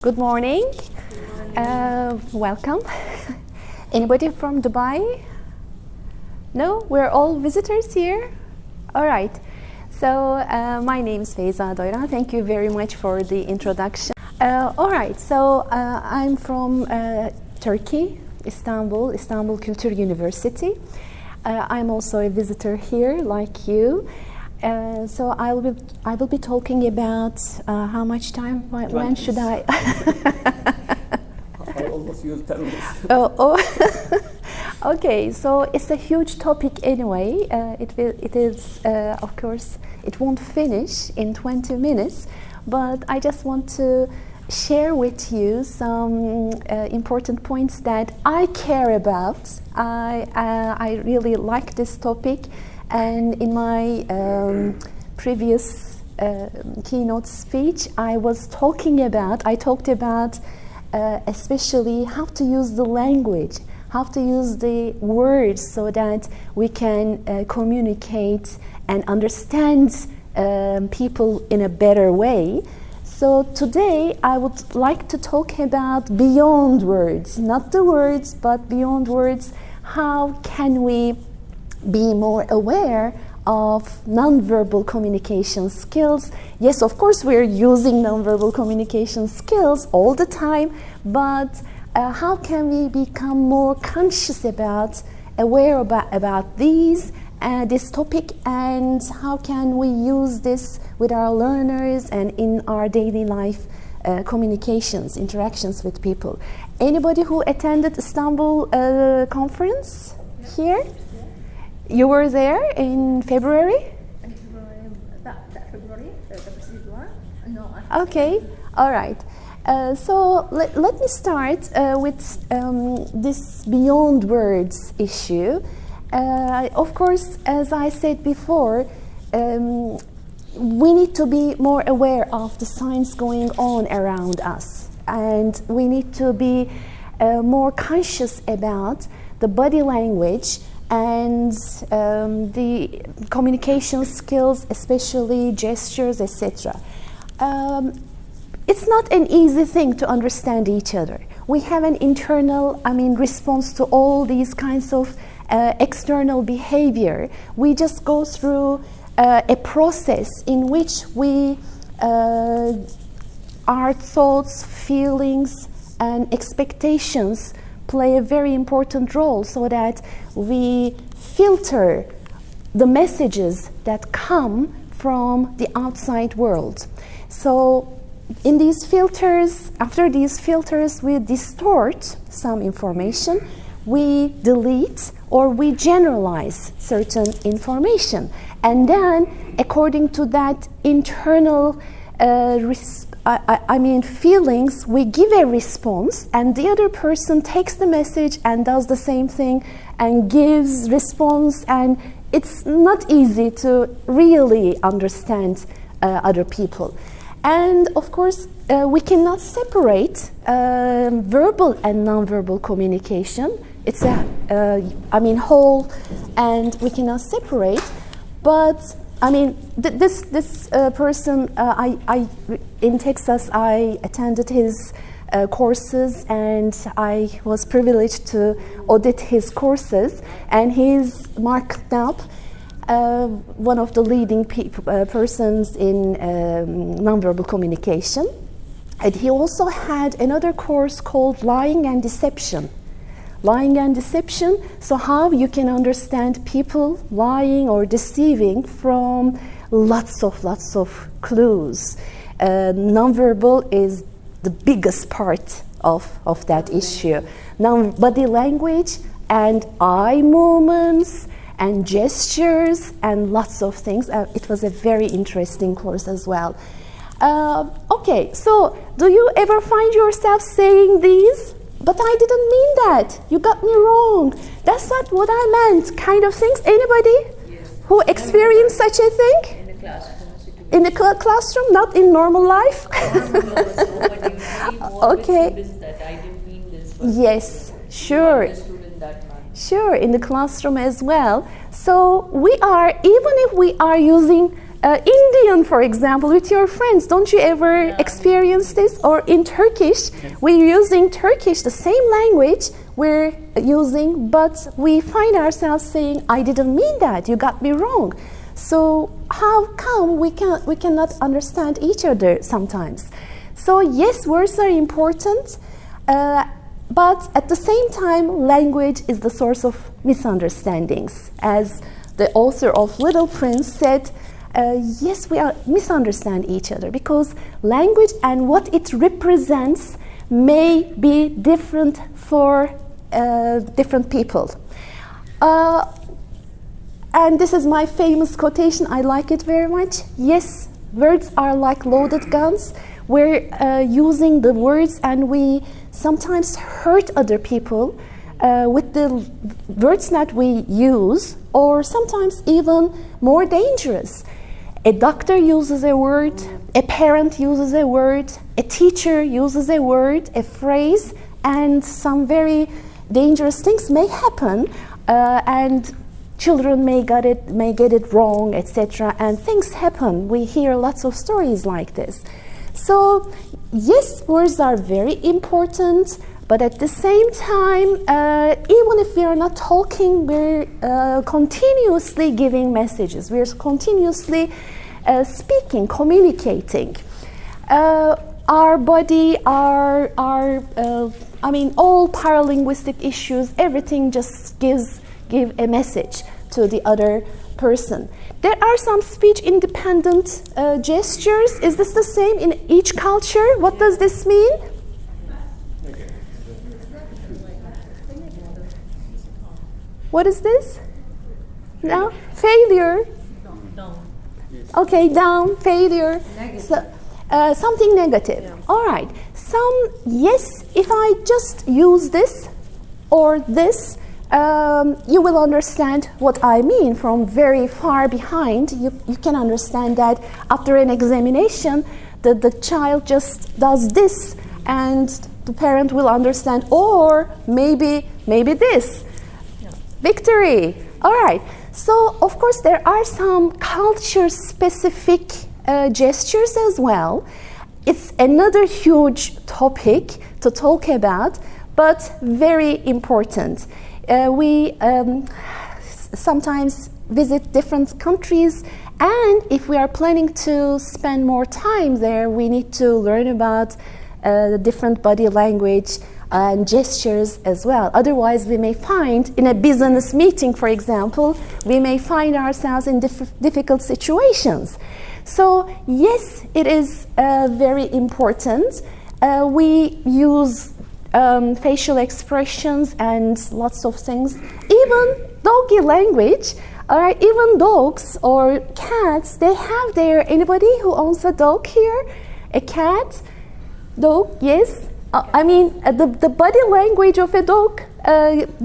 Good morning. Welcome. Anybody from Dubai? No? We're all visitors here? All right. So my name is Feyza Doyran. Thank you very much for the introduction. All right. So I'm from Turkey, Istanbul Kültür University. I'm also a visitor here, like you. So I will be talking about how much time? When should I? I almost used 10 minutes. Okay. So it's a huge topic anyway. It is of course it won't finish in 20 minutes, but I just want to share with you some important points that I care about. I really like this topic. And in my previous keynote speech, I talked about especially how to use the language, how to use the words so that we can communicate and understand people in a better way. So today I would like to talk about beyond words, not the words, but beyond words. How can we be more aware of nonverbal communication skills? Yes, of course, we're using nonverbal communication skills all the time, but how can we become more conscious aware about this topic, and how can we use this with our learners and in our daily life communications, interactions with people? Anybody who attended Istanbul conference here? You were there in February? Okay, all right. So let me start with this beyond words issue. Of course, as I said before, we need to be more aware of the signs going on around us, and we need to be more conscious about the body language and the communication skills, especially gestures, etc. It's not an easy thing to understand each other. We have an internal, response to all these kinds of external behavior. We just go through a process in which our thoughts, feelings, and expectations play a very important role, so that we filter the messages that come from the outside world. So in these filters, after these filters, we distort some information, we delete or we generalize certain information, and then according to that internal feelings, we give a response, and the other person takes the message and does the same thing and gives response, and it's not easy to really understand other people. And of course, we cannot separate verbal and nonverbal communication. It's whole, and we cannot separate. But this person, in Texas, I attended his courses, and I was privileged to audit his courses, and he's marked up one of the leading persons in nonverbal communication. And he also had another course called Lying and Deception. Lying and deception, so how you can understand people lying or deceiving from lots of clues. Nonverbal is the biggest part of that issue. Now, body language and eye movements and gestures and lots of things. It was a very interesting course as well. Okay, so do you ever find yourself saying these? But I didn't mean that. You got me wrong. That's not what I meant. Kind of things. Anybody who experienced such a thing? In the classroom. In the classroom, not in normal life? Okay. That I didn't mean this. Yes, sure. That Sure, in the classroom as well. So we are, even if we are using Indian, for example, with your friends, don't you ever experience this? Or in Turkish, we're using Turkish, the same language we're using, but we find ourselves saying, I didn't mean that, you got me wrong. So how come we cannot understand each other sometimes? So yes, words are important, but at the same time, language is the source of misunderstandings. As the author of Little Prince said, yes, we misunderstand each other because language and what it represents may be different for different people. And this is my famous quotation. I like it very much. Yes, words are like loaded guns. We're using the words and we sometimes hurt other people with the words that we use, or sometimes even more dangerous. A doctor uses a word, a parent uses a word, a teacher uses a word, a phrase, and some very dangerous things may happen, and children may get it wrong, etc. And things happen. We hear lots of stories like this. So yes, words are very important, but at the same time, even if we are not talking, we're continuously giving messages. We're continuously speaking, communicating. Our body, all paralinguistic issues, everything just give a message to the other person. There are some speech-independent gestures. Is this the same in each culture? What does this mean? What is this? No? Failure. Okay, down, failure. So, something negative. All right. Yes, if I just use this or this, you will understand what I mean from very far behind. You can understand that after an examination, the child just does this, and the parent will understand, or maybe this. Victory. All right. So, of course, there are some culture-specific gestures as well. It's another huge topic to talk about, but very important. We sometimes visit different countries, and if we are planning to spend more time there, we need to learn about the different body language and gestures as well. Otherwise, we may find in a business meeting, for example, we may find ourselves in difficult situations. So yes, it is very important. We use facial expressions and lots of things. Even doggy language, even dogs or cats, they have their, anybody who owns a dog here? A cat? Dog, yes? The body language of a dog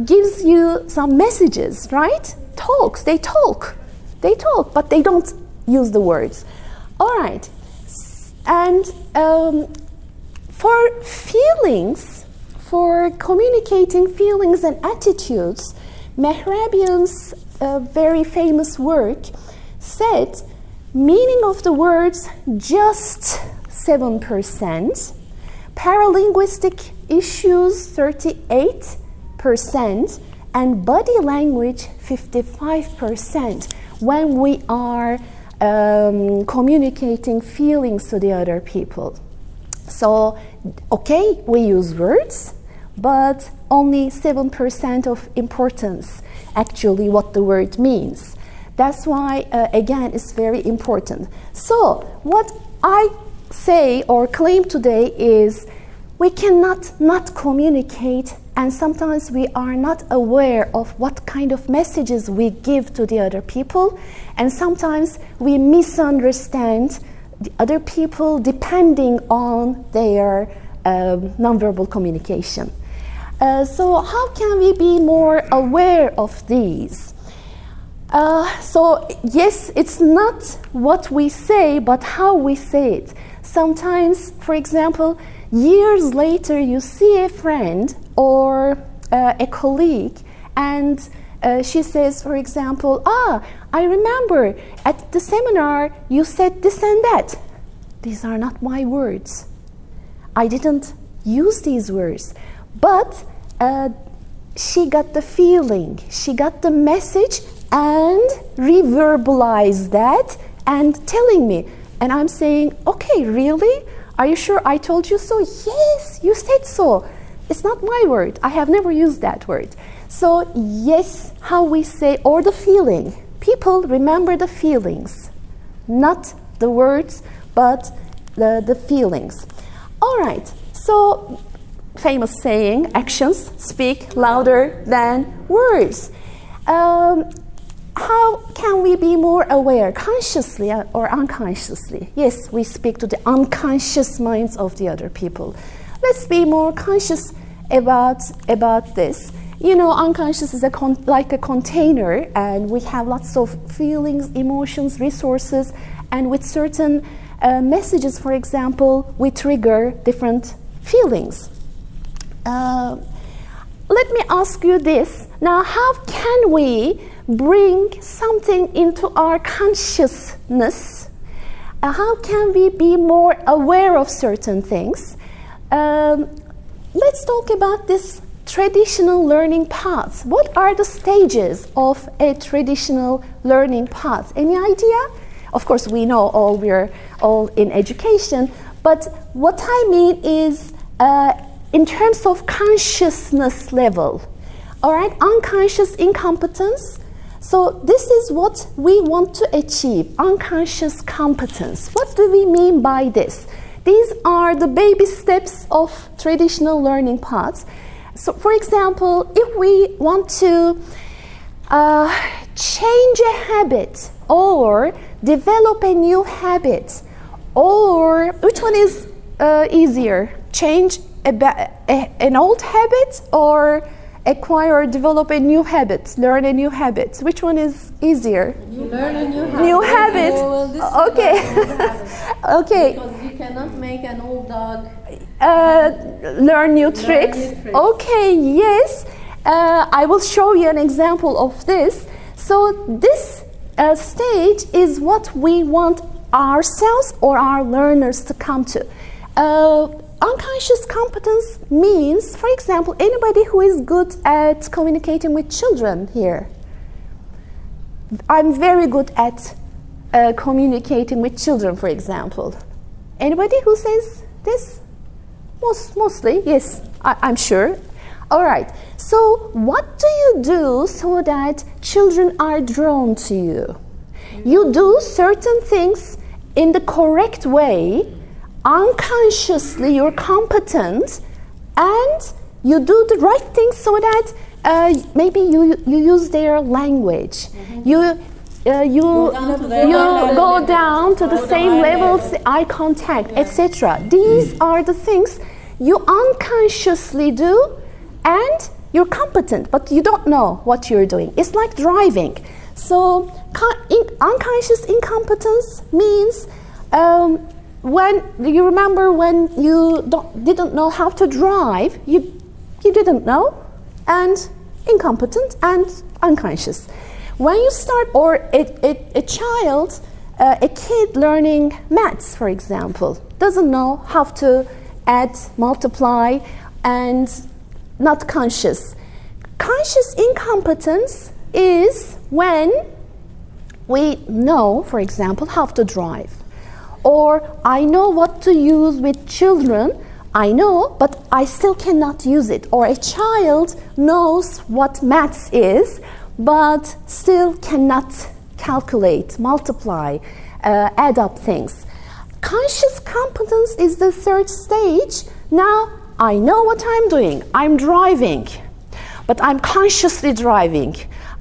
gives you some messages, right? They talk, but they don't use the words. All right, and for feelings, for communicating feelings and attitudes, Mehrabian's very famous work said, meaning of the words just 7%, paralinguistic issues 38%, and body language 55% when we are communicating feelings to the other people. So, okay, we use words, but only 7% of importance actually what the word means. That's why, again, it's very important. So, what I say or claim today is we cannot not communicate, and sometimes we are not aware of what kind of messages we give to the other people, and sometimes we misunderstand the other people depending on their nonverbal communication. So how can we be more aware of these? So yes, it's not what we say, but how we say it. Sometimes, for example, years later you see a friend or a colleague, and she says, for example, I remember at the seminar you said this and that. These are not my words. I didn't use these words. But she got the feeling, she got the message and reverbalized that and telling me. And I'm saying, okay, really? Are you sure I told you so? Yes, you said so. It's not my word. I have never used that word. So yes, how we say, or the feeling. People remember the feelings, not the words, but the feelings. All right, so famous saying, actions speak louder than words. How can we be more aware, consciously or unconsciously? Yes, we speak to the unconscious minds of the other people. Let's be more conscious about this. You know, unconscious is like a container, and we have lots of feelings, emotions, resources, and with certain messages, for example, we trigger different feelings. Let me ask you this. Now, how can we bring something into our consciousness? How can we be more aware of certain things? Let's talk about this traditional learning path. What are the stages of a traditional learning path? Any idea? Of course, we know we're all in education, but what I mean is in terms of consciousness level. All right, unconscious incompetence. So this is what we want to achieve, unconscious competence. What do we mean by this? These are the baby steps of traditional learning paths. So for example, if we want to change a habit or develop a new habit, or which one is easier? Change an old habit or acquire or develop a new habit, learn a new habit? Which one is easier? You learn a new habit. New habit. Okay. Okay. Because you cannot make an old dog learn new tricks. Okay, yes. I will show you an example of this. So this stage is what we want ourselves or our learners to come to. Unconscious competence means, for example, anybody who is good at communicating with children here. I'm very good at communicating with children, for example. Anybody who says this? Mostly, yes, I'm sure. All right, so what do you do so that children are drawn to you? You do certain things in the correct way. Unconsciously you're competent, and you do the right things so that maybe you use their language. You go down to the same levels, eye contact, etc. These are the things you unconsciously do, and you're competent, but you don't know what you're doing. It's like driving. So unconscious incompetence means when you remember when you didn't know how to drive, you didn't know, and incompetent and unconscious. When you start, or a child, a kid learning maths, for example, doesn't know how to add, multiply, and not conscious. Conscious incompetence is when we know, for example, how to drive. Or I know what to use with children, I know, but I still cannot use it. Or a child knows what maths is, but still cannot calculate, multiply, add up things. Conscious competence is the third stage. Now I know what I'm doing. I'm driving, but I'm consciously driving.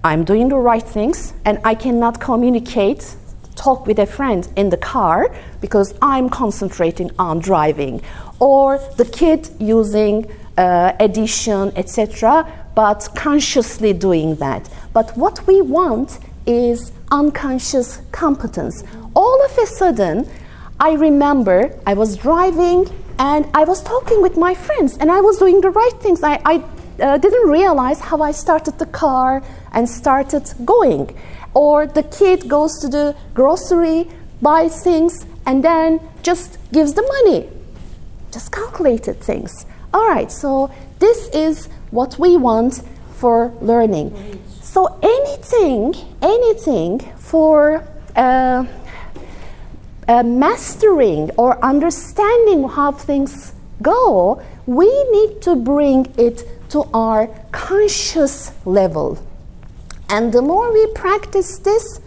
I'm doing the right things, and I cannot communicate, talk with a friend in the car because I'm concentrating on driving. Or the kid using addition, etc., but consciously doing that. But what we want is unconscious competence. All of a sudden, I remember I was driving and I was talking with my friends and I was doing the right things. I didn't realize how I started the car and started going. Or the kid goes to the grocery, buys things, and then just gives the money. Just calculated things. All right, so this is what we want for learning. So anything for mastering or understanding how things go, we need to bring it to our conscious level. And the more we practice this,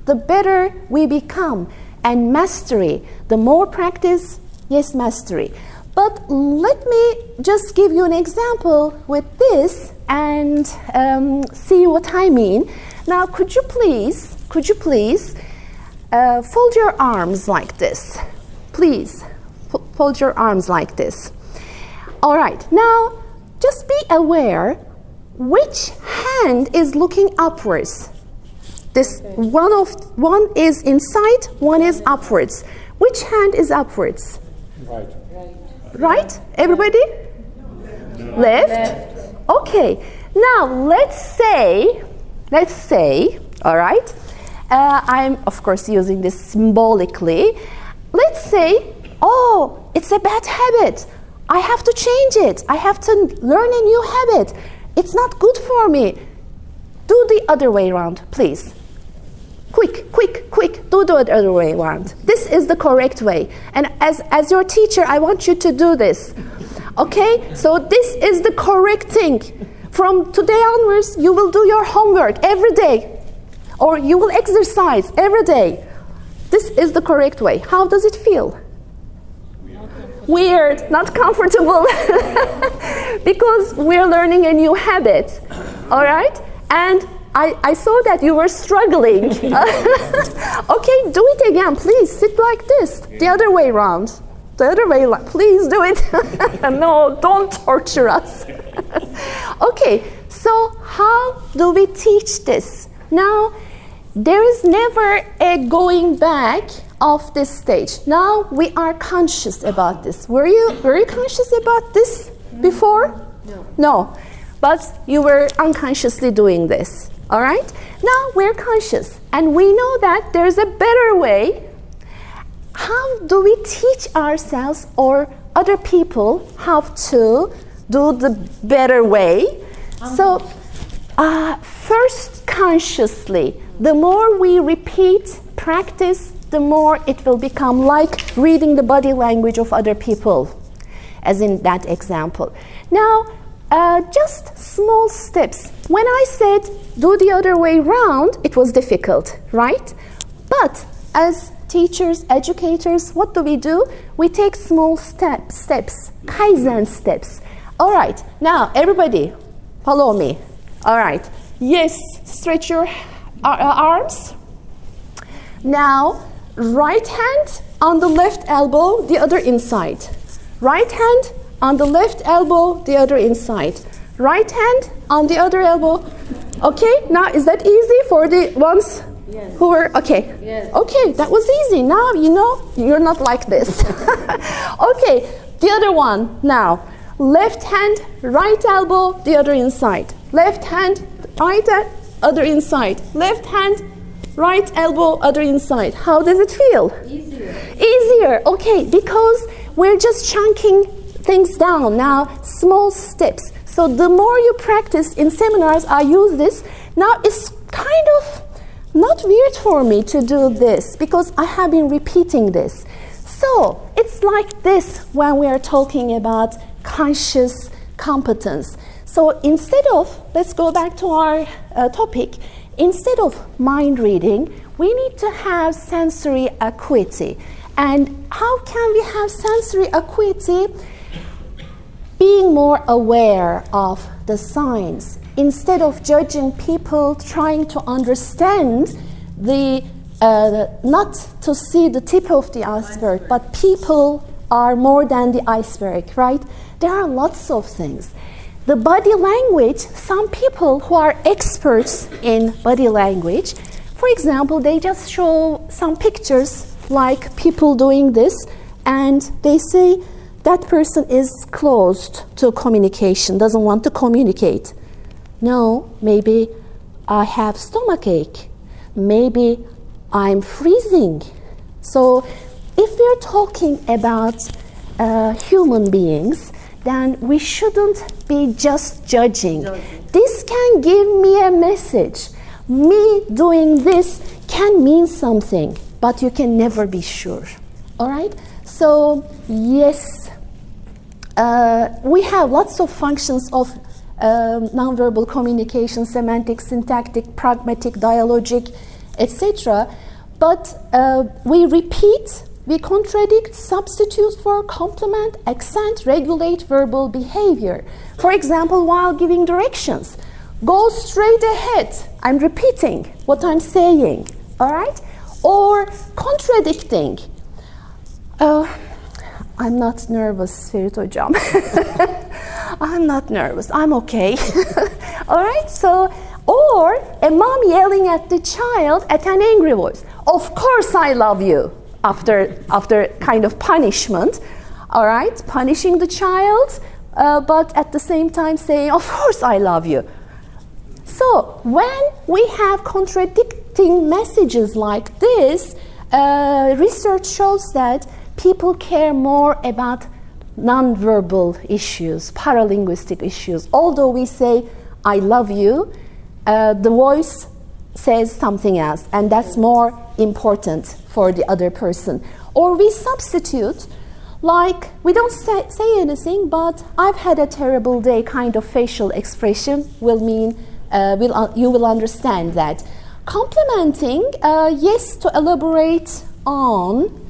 the better we become. And mastery, the more practice, yes, mastery. But let me just give you an example with this and see what I mean. Now, could you please fold your arms like this? Please, fold your arms like this. All right, now just be aware which hand is looking upwards. This one is inside, one is upwards. Which hand is upwards? Right. Right? Everybody? Left? Okay. Now let's say, all right, I'm of course using this symbolically. Let's say, oh, it's a bad habit. I have to change it. I have to learn a new habit. It's not good for me. Do the other way around, please. Quick, do the other way around. This is the correct way. And as your teacher, I want you to do this. Okay? So this is the correct thing. From today onwards, you will do your homework every day. Or you will exercise every day. This is the correct way. How does it feel? Weird, not comfortable. Because we're learning a new habit. All right? And I saw that you were struggling. Okay, do it again, please. Sit like this, the other way around. The other way around, please do it. No, don't torture us. Okay, so how do we teach this? Now, there is never a going back of this stage. Now we are conscious about this. Were you conscious about this before? No. No, but you were unconsciously doing this. All right? Now we're conscious and we know that there's a better way. How do we teach ourselves or other people how to do the better way? So first consciously, the more we repeat, practice, the more it will become like reading the body language of other people, as in that example. Now, just small steps. When I said do the other way round, it was difficult, right? But as teachers, educators, what do? We take small steps, Kaizen steps. All right, now everybody, follow me. All right, yes, stretch your arms. Now, right hand on the left elbow, the other inside. Right hand on the left elbow, the other inside. Right hand on the other elbow. Okay, now is that easy for the ones who were, okay. Yes. Okay, that was easy. Now you know you're not like this. Okay, the other one now. Left hand, right elbow, the other inside. Left hand, right other inside. Left hand, right elbow, other inside. How does it feel? Easier, okay, because we're just chunking things down now, small steps. So the more you practice in seminars, I use this. Now it's kind of not weird for me to do this because I have been repeating this. So it's like this when we are talking about conscious competence. So instead of, let's go back to our topic, instead of mind reading, we need to have sensory acuity. And how can we have sensory acuity? Being more aware of the signs. Instead of judging people, trying to understand not to see the tip of the iceberg, but people are more than the iceberg, right? There are lots of things. The body language, some people who are experts in body language, for example, they just show some pictures like people doing this, and they say, that person is closed to communication, doesn't want to communicate. No, maybe I have stomachache. Maybe I'm freezing. So if we're talking about human beings, then we shouldn't be just judging. This can give me a message. Me doing this can mean something, but you can never be sure. All right? So yes, we have lots of functions of nonverbal communication: semantic, syntactic, pragmatic, dialogic, etc. But we repeat, we contradict, substitute for, complement, accent, regulate verbal behavior. For example, while giving directions, go straight ahead. I'm repeating what I'm saying, all right? Or contradicting. I'm not nervous, Ferit Hocam. I'm not nervous, I'm okay. All right, so, or a mom yelling at the child at an angry voice. Of course I love you, after kind of punishment. All right, punishing the child, but at the same time saying, of course I love you. So when we have contradicting messages like this, research shows that people care more about nonverbal issues, paralinguistic issues. Although we say, I love you, the voice says something else, and that's more important for the other person. Or we substitute, like, we don't say anything, but I've had a terrible day kind of facial expression will mean, you will understand that. Complementing, yes, to elaborate on,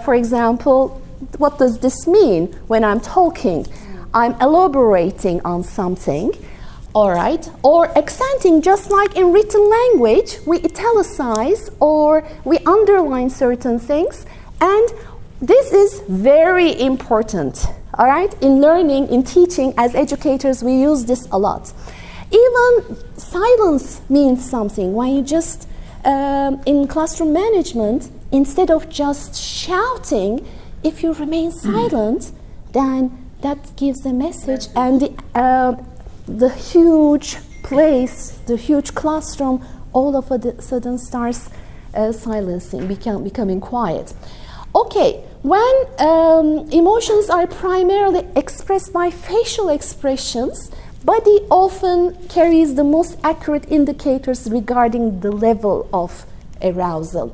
for example, what does this mean when I'm talking? I'm elaborating on something, all right? Or accenting, just like in written language, we italicize or we underline certain things, and this is very important, all right? In learning, in teaching, as educators, we use this a lot. Even silence means something. When you just, in classroom management, instead of just shouting, if you remain silent, then that gives a message, and the huge place, the huge classroom, all of a sudden starts silencing, becoming quiet. Okay, when emotions are primarily expressed by facial expressions, body often carries the most accurate indicators regarding the level of arousal.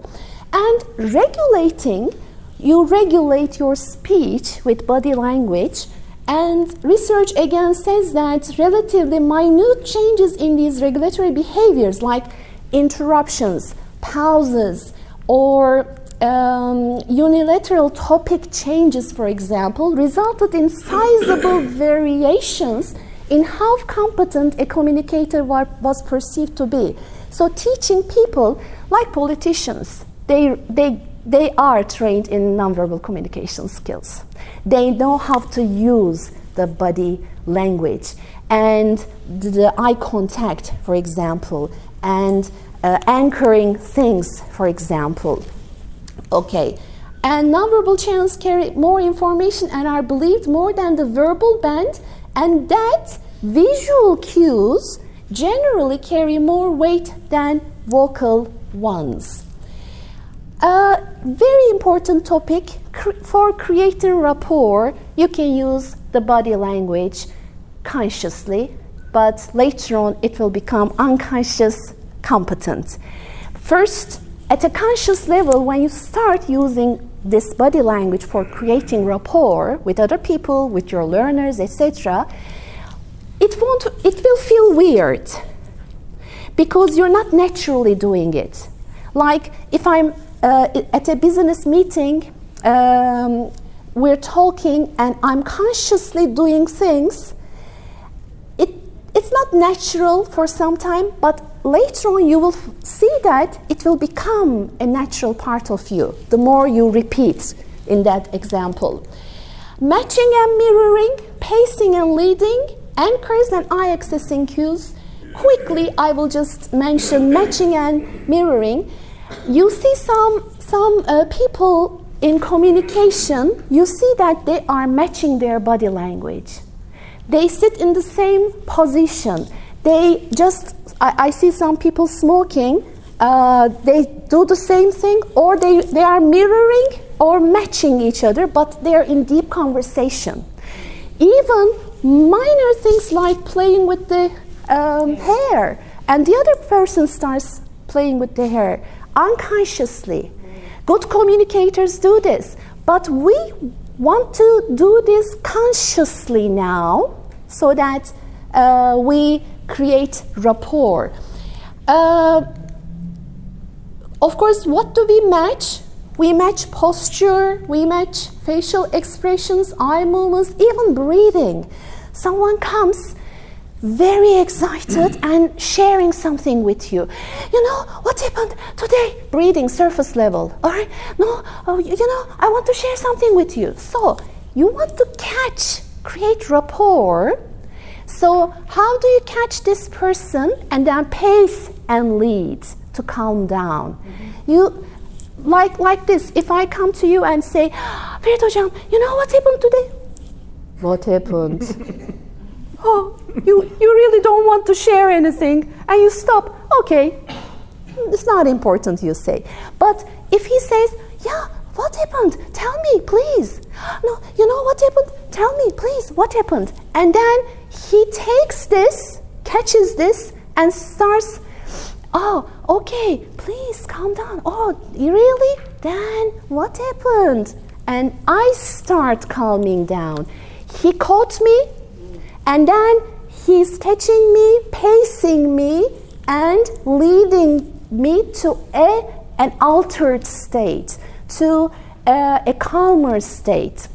And regulating, you regulate your speech with body language, and research again says that relatively minute changes in these regulatory behaviors, like interruptions, pauses, or unilateral topic changes, for example, resulted in sizable variations in how competent a communicator was perceived to be. So teaching people, like politicians, they are trained in nonverbal communication skills. They know how to use the body language and the eye contact, for example, and anchoring things, for example. Okay, and nonverbal channels carry more information and are believed more than the verbal band, and that visual cues generally carry more weight than vocal ones. A very important topic for creating rapport, you can use the body language consciously, but later on it will become unconscious competent. First, at a conscious level, when you start using this body language for creating rapport with other people, with your learners, etc., it will feel weird because you're not naturally doing it. Like if I'm at a business meeting, we're talking and I'm consciously doing things, it's not natural for some time, but later on you will see that it will become a natural part of you the more you repeat in that example. Matching and mirroring, pacing and leading, anchors and eye accessing cues. Quickly, I will just mention matching and mirroring. You see some people in communication, you see that they are matching their body language. They sit in the same position. They just, I see some people smoking, they do the same thing, or they are mirroring or matching each other, but they're in deep conversation. Even minor things like playing with the hair, and the other person starts playing with the hair unconsciously. Good communicators do this, but we want to do this consciously now so that we create rapport. Of course, what do we match? We match posture, we match facial expressions, eye movements, even breathing. Someone comes very excited and sharing something with you. You know, what happened today? Breathing, surface level. All right? No, you know, I want to share something with you. So, you want to catch, create rapport. So, how do you catch this person and then pace and lead to calm down? You, like this, if I come to you and say, Ferit Hocam, you know what happened today? What happened? Oh, you really don't want to share anything, and you stop. Okay, it's not important, you say. But if he says, yeah, what happened? Tell me, please. No, you know what happened? Tell me, please, what happened? And then he takes this, catches this, and starts, oh, okay, please calm down. Oh, really? Then what happened? And I start calming down. He caught me, and then he's catching me, pacing me, and leading me to an altered state, to a calmer state.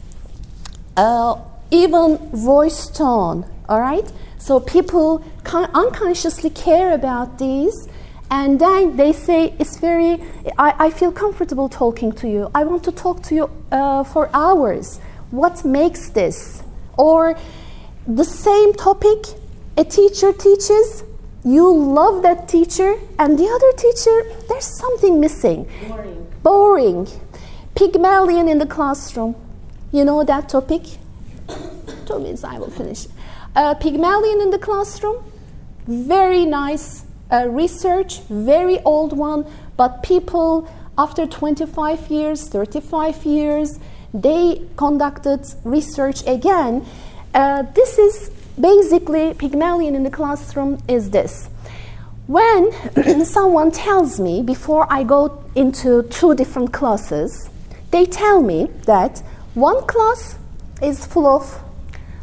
Even voice tone, all right? So people unconsciously care about these, and then they say, it's very, I feel comfortable talking to you. I want to talk to you for hours. What makes this? Or the same topic a teacher teaches, you love that teacher, and the other teacher, there's something missing. Boring. Pygmalion in the classroom. You know that topic? 2 minutes, I will finish. Pygmalion in the classroom, very nice research, very old one, but people after 25 years, 35 years, they conducted research again. This is basically, Pygmalion in the classroom is this. When someone tells me, before I go into 2 different classes, they tell me that one class is full of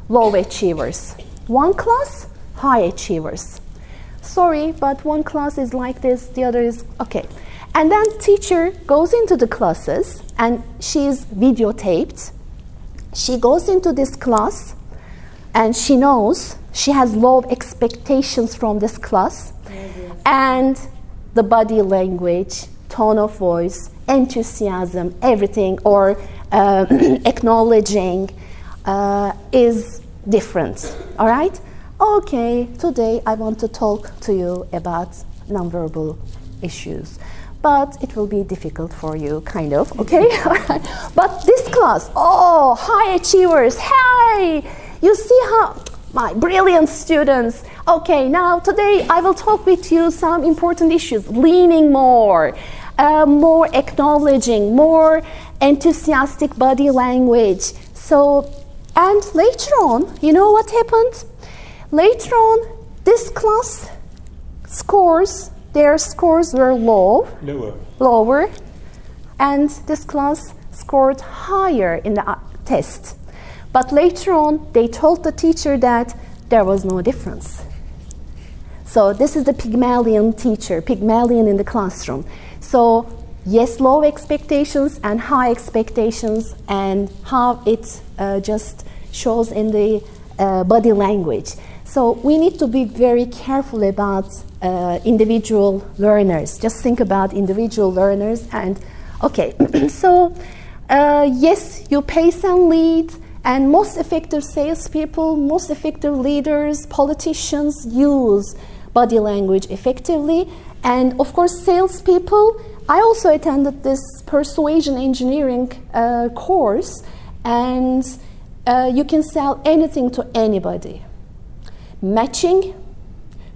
low achievers, one class, high achievers. Sorry, but one class is like this, the other is, okay. And then teacher goes into the classes, and she's videotaped. She goes into this class, and she knows she has low expectations from this class, and the body language, tone of voice, enthusiasm, everything, or acknowledging is different, all right? Okay, today I want to talk to you about nonverbal issues, but it will be difficult for you, kind of, okay? But this class, oh, high achievers, hey! You see how my brilliant students, okay, now today I will talk with you some important issues, leaning more, more acknowledging, more enthusiastic body language. So, and later on, you know what happened? Later on, this class scores, their scores were lower, and this class scored higher in the test. But later on, they told the teacher that there was no difference. So this is the Pygmalion teacher, Pygmalion in the classroom. So yes, low expectations and high expectations, and how it just shows in the body language. So we need to be very careful about individual learners. Just think about individual learners. And okay, so yes, you pace and lead. And most effective salespeople, most effective leaders, politicians use body language effectively. And of course, salespeople I also attended this persuasion engineering course, and you can sell anything to anybody. Matching,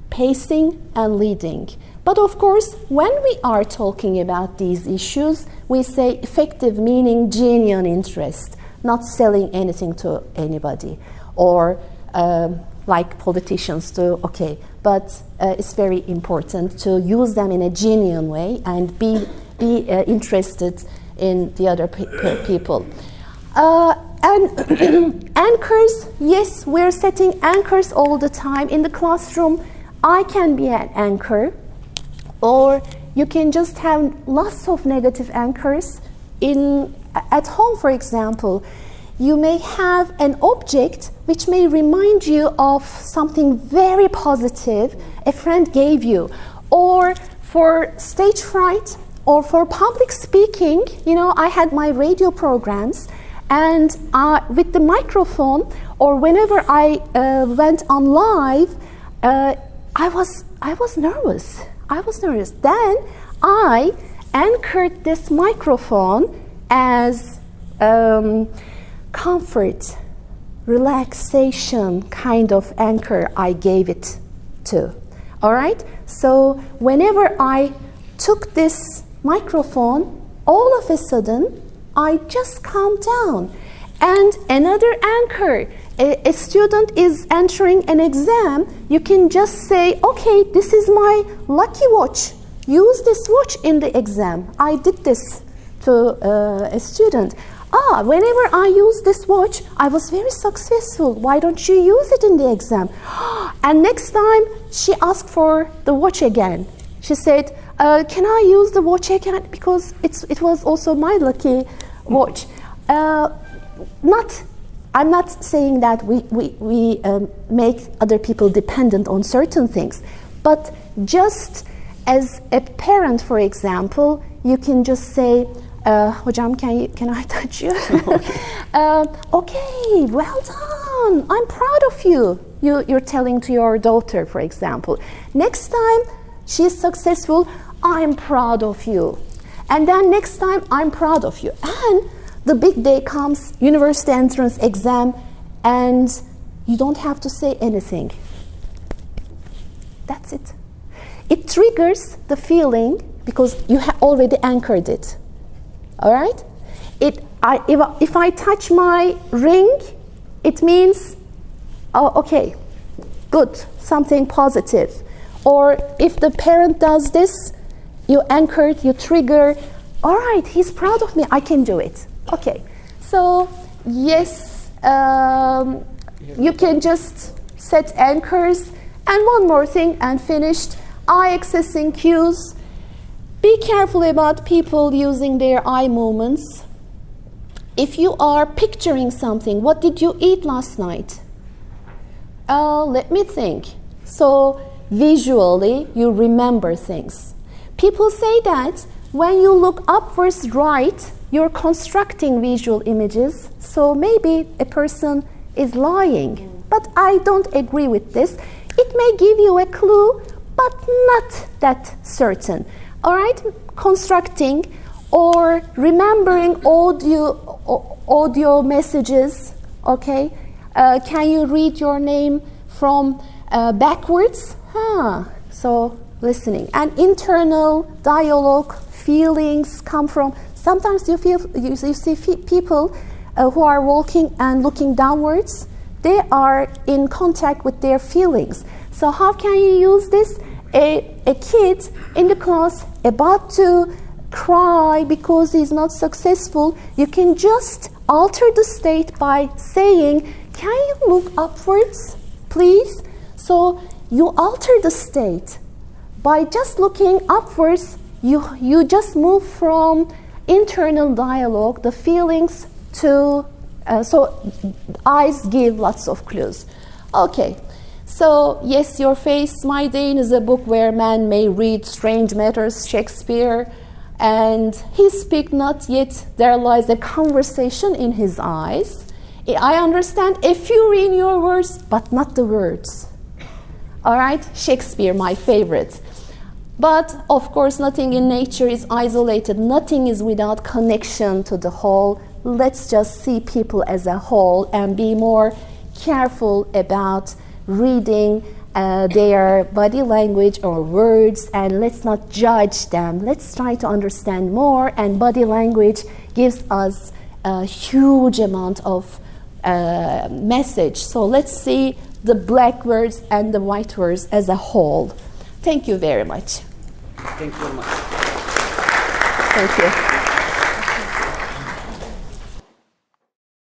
pacing, and leading. But of course, when we are talking about these issues, we say effective meaning genuine interest, not selling anything to anybody, or like politicians do, okay. But it's very important to use them in a genuine way and be interested in the other people. And anchors, yes, we're setting anchors all the time. In the classroom, I can be an anchor, or you can just have lots of negative anchors. At home, for example, you may have an object which may remind you of something very positive a friend gave you. Or for stage fright, or for public speaking, I had my radio programs, and with the microphone, or whenever I went on live, I was nervous. Then I anchored this microphone as comfort, relaxation kind of anchor I gave it to. All right? So whenever I took this microphone, all of a sudden, I just calmed down. And another anchor, a student is entering an exam, you can just say, okay, this is my lucky watch. Use this watch in the exam. I did this to a student. Whenever I use this watch, I was very successful. Why don't you use it in the exam? And next time, she asked for the watch again. She said, can I use the watch again? Because it was also my lucky watch. I'm not saying that we make other people dependent on certain things, but just as a parent, for example, you can just say, Hocam, can I touch you? Okay, well done. I'm proud of you. You're telling to your daughter, for example. Next time she's successful, I'm proud of you. And then next time, I'm proud of you. And the big day comes, university entrance exam, and you don't have to say anything. That's it. It triggers the feeling because you have already anchored it. All right? If I touch my ring, it means, oh, okay, good, something positive. Or if the parent does this, you anchored, you trigger, all right, he's proud of me, I can do it. Okay, so yes, you can just set anchors. And one more thing, and finished, eye accessing cues. Be careful about people using their eye movements. If you are picturing something, what did you eat last night? Let me think. So visually, you remember things. People say that when you look upwards right, you're constructing visual images. So maybe a person is lying. But I don't agree with this. It may give you a clue, but not that certain. All right, constructing or remembering audio messages, okay? Can you read your name from backwards? So listening. And internal dialogue, feelings come from, sometimes you see people who are walking and looking downwards. They are in contact with their feelings. So how can you use this? A kid in the class about to cry because he's not successful, you can just alter the state by saying, can you look upwards, please? So you alter the state. By just looking upwards, you just move from internal dialogue, the feelings, to, so eyes give lots of clues. Okay. So, yes, Your Face, My Dane is a book where man may read strange matters, Shakespeare, and he speak not yet, there lies a conversation in his eyes. I understand a fury in your words, but not the words. All right, Shakespeare, my favorite. But of course, nothing in nature is isolated. Nothing is without connection to the whole. Let's just see people as a whole and be more careful about reading their body language or words, and let's not judge them. Let's try to understand more, and body language gives us a huge amount of message. So let's see the black words and the white words as a whole. Thank you very much. Thank you very much. Thank you.